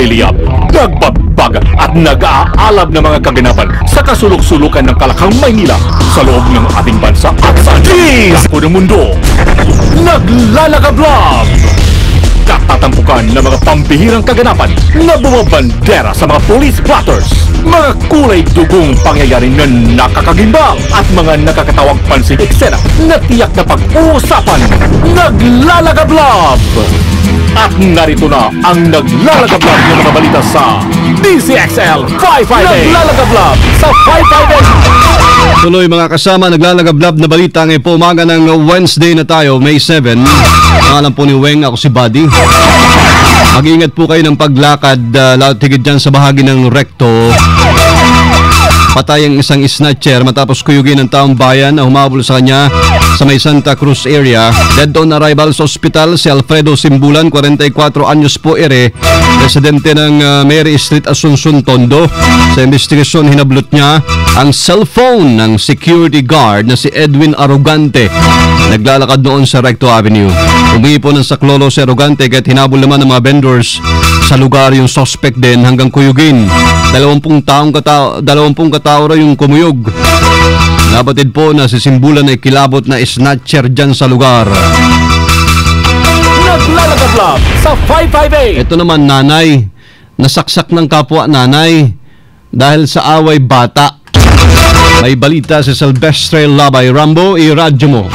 Eliab, nagbabag at nag-aalab ng mga kaganapan sa kasulok-sulukan ng Kalakang Maynila sa loob ng ating bansa at sa ako ng mundo. Naglalagablab! Katatampukan ng mga pambihirang kaganapan na bumabandera sa mga police blotters, mga kulay dugong pangyayari na nakakagimbang at mga nakakatawang pansing eksena na tiyak na pag-uusapan. Naglalagablab! At narito na ang naglalagablab ng mga balita sa DCXL 558. Naglalagablab sa 558. Tuloy mga kasama, naglalagablab na balita ngayon po umaga ng Wednesday na tayo, May 7. Pangalan po ni Weng, ako si Buddy. Mag-ingat po kayo ng paglakad, lalo tigid dyan sa bahagi ng rekto. Patay ang isang snatcher matapos kuyugin ng taong bayan na humabol sa kanya sa may Santa Cruz area. Dead on arrival sa ospital si Alfredo Simbulan, 44 anyos po ere, residente ng Mary Street, Asuncion, Tondo. Sa investigasyon, hinablot niya ang cellphone ng security guard na si Edwin Arrogante. Naglalakad noon sa Recto Avenue. Humingi po ng saklolo si Arrogante kahit hinabol naman ng mga vendors sa lugar yung suspect din hanggang kuyugin. 20 katao raw yung kumuyog. Nabatid po na si Simbulan ay kilabot na snatcher dyan sa lugar. Naglalagablab sa 558. Ito naman, nanay. Nasaksak ng kapwa nanay dahil sa away bata. May balita si Silvestre Labay. Rambo, i-radyo mo.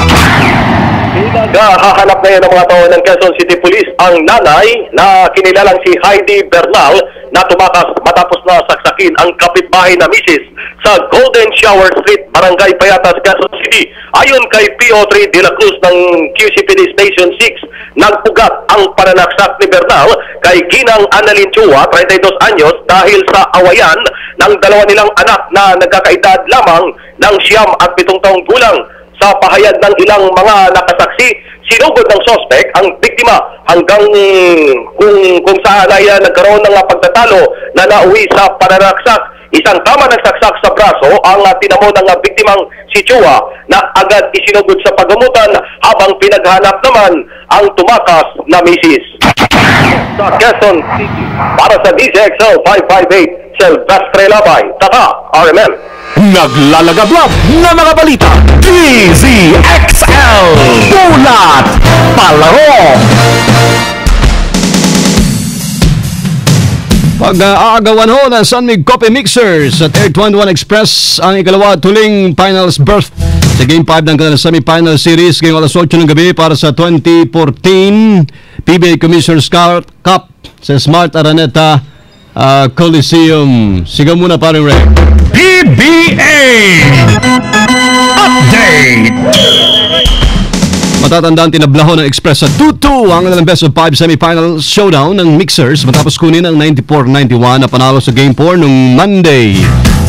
Hahanap ngayon ng mga tao ng Quezon City Police ang nanay na kinilalang si Heidi Bernal na tumakas matapos na saksakin ang kapitbahay na misis sa Golden Shower Street, Barangay Payatas, Quezon City. Ayon kay PO3 de la Cruz ng QCPD Station 6, nagpugat ang pananaksak ni Bernal kay Ginang Annalyn Chua, 32 anyos, dahil sa awayan ng dalawa nilang anak na nagkakaedad lamang ng 9 at 7 taong gulang. Sa pahayag ng ilang mga nakasaksi, sinugod ng sospek ang biktima hanggang kung saan ay nagkaroon ng pagtatalo na nauwi sa pananaksak. Isang tama ng saksak sa braso ang tinamo ng biktimang si Chua na agad isinugod sa pagamutan habang pinaghanap naman ang tumakas na misis. Sa Quezon City, para sa DCXL 558, Silvestre Labay, Tata, RMN. Naglalagablab na mga balita DZXL Bulat Palaro. Pag-aagawan ho ng Sunmig Coffee Mixers at Air 21 Express ang ikalawa tuling finals berth sa Game 5 ng kanilang semi-final series ngayong alas 8 ng gabi para sa 2014 PBA Commissioner's Cup sa Smart Araneta Coliseum. Sigaw muna paring Ray. PBA Update. Matatandaan tinablaho ng Express sa 2-2 ang kanilang best of 5 semi-final showdown ng Mixers matapos kunin ang 94-91 na panalo sa Game 4 nung Monday.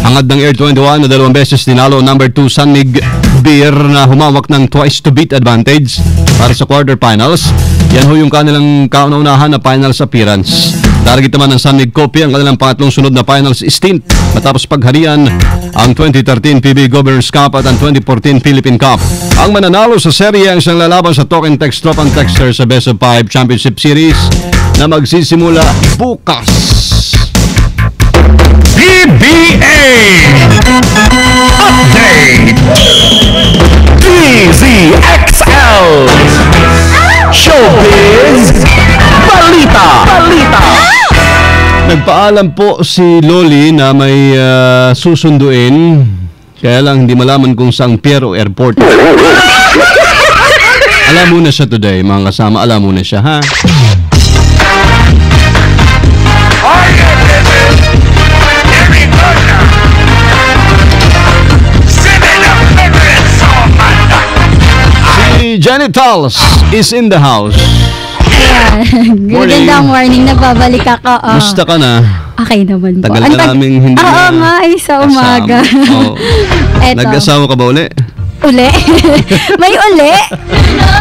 Hangad ng Air 21 na 2 beses tinalo number 2 Sunmig Beer na humawak ng twice to beat advantage para sa quarterfinals. Yan ho yung kanilang kauna-unahan na finals appearance. Target naman ng Sunmig Coffee ang kanilang pangatlong sunod na finals stint matapos pagharian ang 2013 PBA Governors Cup at ang 2014 Philippine Cup. Ang mananalo sa serye ang siyang lalaban sa Token Text Trop and Texter sa Best of 5 Championship Series na magsisimula bukas. PBA Update. DZXL Showbiz Balita. Nagpaalam po si Loli na may susunduin, kaya lang hindi malaman kung saang pier o airport. Alam mo na siya today, mga kasama. Alam mo na siya, ha? Si Genitals is in the house. Magandang morning, nababalik ako. Musta ka na? Okay naman po. Tagal ka naming hindi Oo na nga, ay sa umaga. Oh. Nag-asawa ka ba uli? Uli? May uli?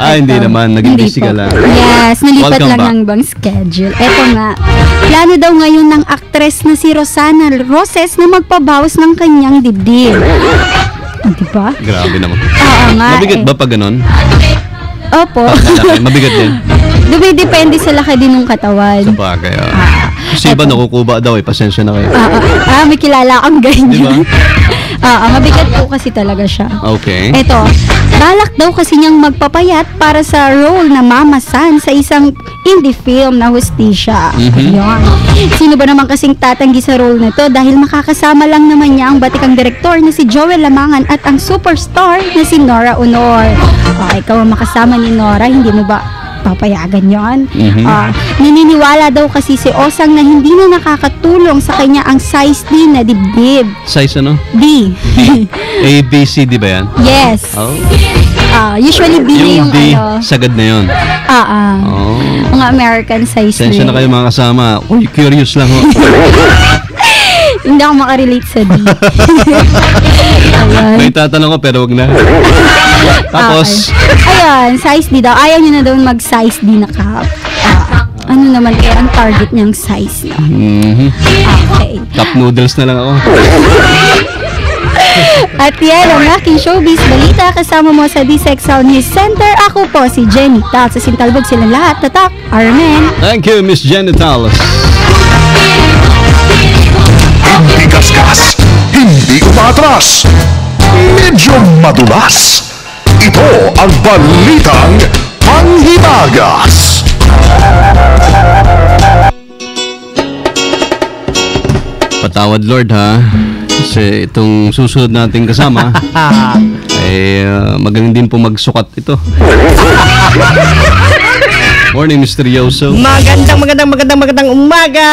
Hindi naman. Naging busy ka lang. Yes, nalipat Welcome lang back. ng bang schedule. Eto nga, plano daw ngayon ng aktres na si Rosana Roses na magpabawas ng kanyang dibdib. Diba? Grabe naman. Oo nga. Mabigat ba pag ganon? Opo. Mabigat din. Dumidepende sa laki din ng katawan. Sa bagay. Kasi iba nakukuba daw pasensya na kayo. May kilala kang ganyan. Di ba? Mabigat po kasi talaga siya. Okay. Eto, balak daw kasi niyang magpapayat para sa role na Mama San sa isang indie film na hustisya. Ayun. Sino ba naman kasing tatanggi sa role na to dahil makakasama lang naman niya ang batikang direktor na si Joel Lamangan at ang superstar na si Nora Honor. Ikaw ang makasama ni Nora, hindi mo ba papayagan yon? Naniniwala daw kasi si Osang na hindi na nakakatulong sa kanya ang size D na dibdib. Size ano? D. A, B, C, di ba yan? Yes. Oh. Usually D na yung D, ano. sagad na yun. Mga American size Pasensya na kayo mga kasama. Uy, curious lang ho. Hindi ako makarelate sa D. May tatanong ko pero wag na. Tapos, Ayan, size D daw. Ayaw niya na daw mag-size D na cup. Ano naman kaya ang target niyang size na? Okay. cup noodles na lang ako. At yan ang aking showbiz balita kasama mo sa D-Sec Sound News Center. Ako po si Jenny Tal. Sa Sintalbog sila lahat. Tatak, Armen. Thank you, Miss Genitals. Hindi kaskas, hindi umatras, medyo madulas. Ito ang Balitang Panghimagas. Patawad Lord ha. Kasi itong susunod nating kasama ay magaling din po magsukat ito. Morning, Misteryoso. Magandang umaga!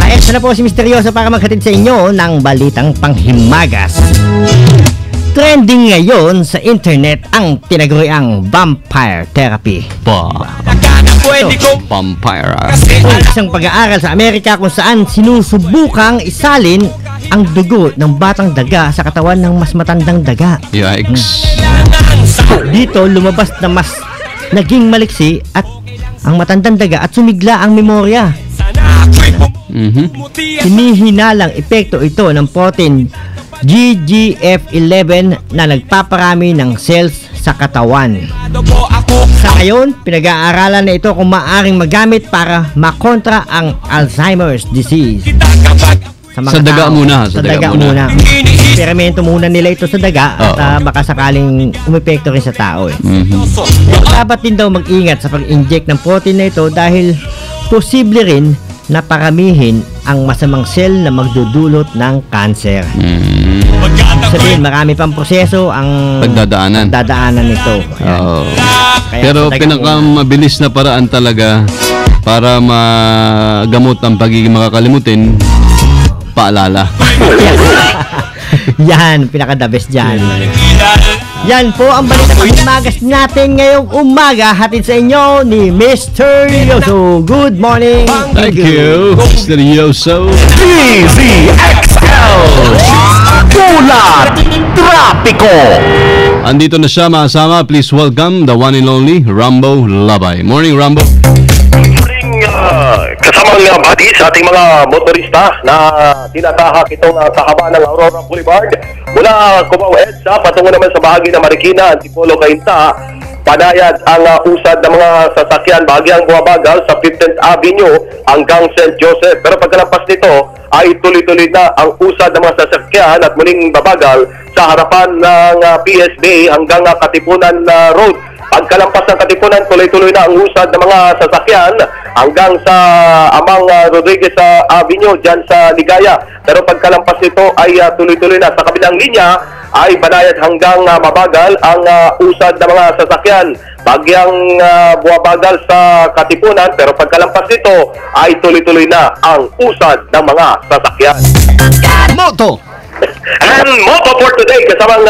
Ito na po si Misteryoso para maghatid sa inyo ng Balitang Panghimagas. Trending ngayon sa internet ang tinaguriang vampire therapy. Vampire. Isang pag-aaral sa Amerika kung saan sinusubukang isalin ang dugo ng batang daga sa katawan ng mas matandang daga. Yikes. Dito lumabas na mas naging maliksi at ang matandang daga at sumigla ang memorya. Hinihinalang epekto ito ng protein GGF11 na nagpaparami ng cells sa katawan. Sa ngayon, pinag-aaralan na ito kung maaaring magamit para makontra ang Alzheimer's disease. Sa daga muna. Sa daga muna. Eksperimento muna nila ito sa daga at baka sakaling umepekto rin sa tao. Dapat din daw mag-ingat sa pag-inject ng protein na ito dahil posible rin na paramihin ang masamang cell na magdudulot ng cancer. Sabihin, marami pang proseso ang pagdadaanan nito. Pero pinakamabilis na paraan talaga para magamot ang pagiging makakalimutin, paalala. Yan, pinaka-the best dyan. Yan po ang Balitang Panghimagas natin ngayong umaga. Hatid sa inyo ni Misteryoso. Good morning. Thank you, Misteryoso. DZXL Bulan Trapiko. Andito na siya mga kasama. Please welcome the one and only Rambo Labay. Morning, Rambo. Kasamang bati sa ating mga motorista na tinatahak itong sa haba ng Aurora Boulevard mula Cubao EDSA patungo naman sa bahagi ng Marikina, Antipolo, Cainta. Panayad ang usad ng mga sasakyan bahagyang bumabagal sa 15th Avenue hanggang St. Joseph. Pero pagkalampas nito ay tuloy-tuloy na ang usad ng mga sasakyan at muling babagal sa harapan ng PSB hanggang Katipunan Road. Pagkalampas ng Katipunan, tuloy-tuloy na ang usad ng mga sasakyan hanggang sa Amang Rodriguez Avenue dyan sa Ligaya. Pero pagkalampas nito ay tuloy-tuloy na. Sa kabilang linya ay banayad hanggang mabagal ang usad ng mga sasakyan. Bagyang buwabagal sa Katipunan, pero pagkalampas nito ay tuloy-tuloy na ang usad ng mga sasakyan. Moto! And Moto for today, kasamang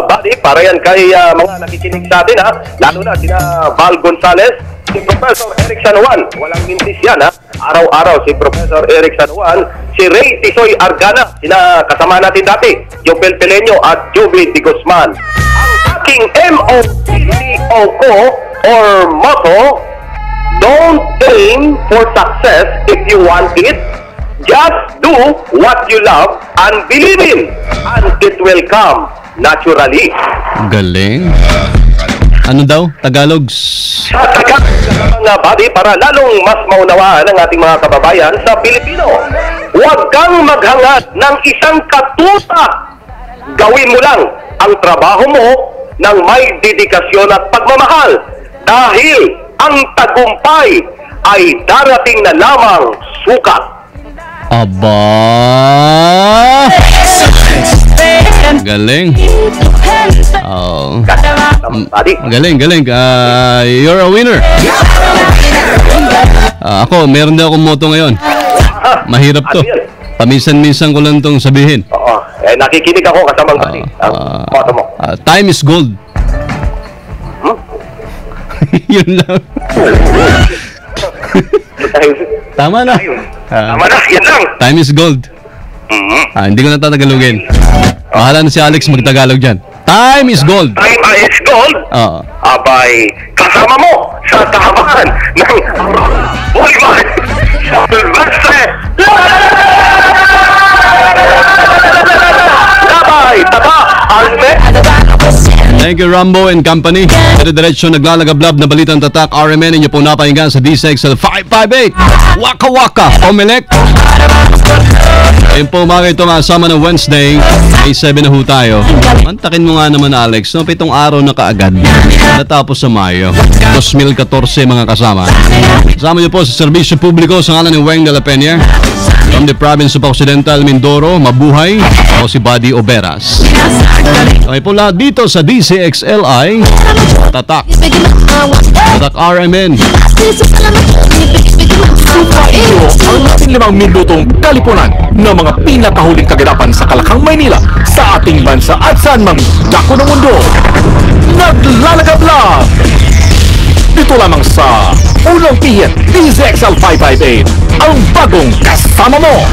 body, para yan kay mga nakikinig sa atin, lalo na sina Val Gonzalez, si Professor Eric San Juan, walang mintis yan araw-araw si Professor Eric San Juan, si Ray Tisoy Argana, sina kasama natin dati, Jobel Peleño at Juby Di Guzman. Ang aking MOTO ko or motto, don't aim for success if you want it. Just do what you love and believe in, and it will come naturally. Galing. Ano daw? Tagalog? Sa Tagalog, Mga buddy, para lalong mas maunawaan ng ating mga kababayan sa Pilipino, huwag kang maghangad ng isang katuta. Gawin mo lang ang trabaho mo ng may dedikasyon at pagmamahal dahil ang tagumpay ay darating na lamang sukat. Aba! Galing. Oh. Buddy, Galing. You're a winner. Ako, meron din akong motto ngayon. Mahirap to. Paminsan-minsan ko lang tong sabihin. oo. Nakikinig ako kasamang buddy. Ang motto mo. Time is gold. Yun lang. Tama na. Tama na, yan lang. Time is gold. Hindi ko na tatagalogin. Bahala na si Alex magtagalog dyan. Time is gold. Time is gold. Oo. Abay, kasama mo sa tahaman ng Boyman Silvestre. Labay, taba, Alme. Thank you, Rambo and Company. Dire-diretso naglalagablab na balitang tatak RMN. Inyo po napahinggan sa DSXL 558. Waka Waka, Omelek. Ayun po mga ito kasama ng Wednesday. May 7 na ho tayo. Mantakin mo nga naman, Alex. No, 7 araw na kaagad. Natapos sa Mayo. 2014 mga kasama. Kasama niyo po sa serbisyo publiko sa ngalan ni Weng de la Peña. From the province of Occidental Mindoro, mabuhay. Ako si Buddy Oberas. Okay po lahat dito sa DCXLI. Tatak. Tatak RMN. Ang ating 5 minutong kalipunan ng mga pinakahuling kaganapan sa Kalakang Maynila, sa ating bansa at saan mang dako ng mundo. Naglalagablab! Dito lamang sa Unang Pihit, DZXL 558, ang bagong kasama mo!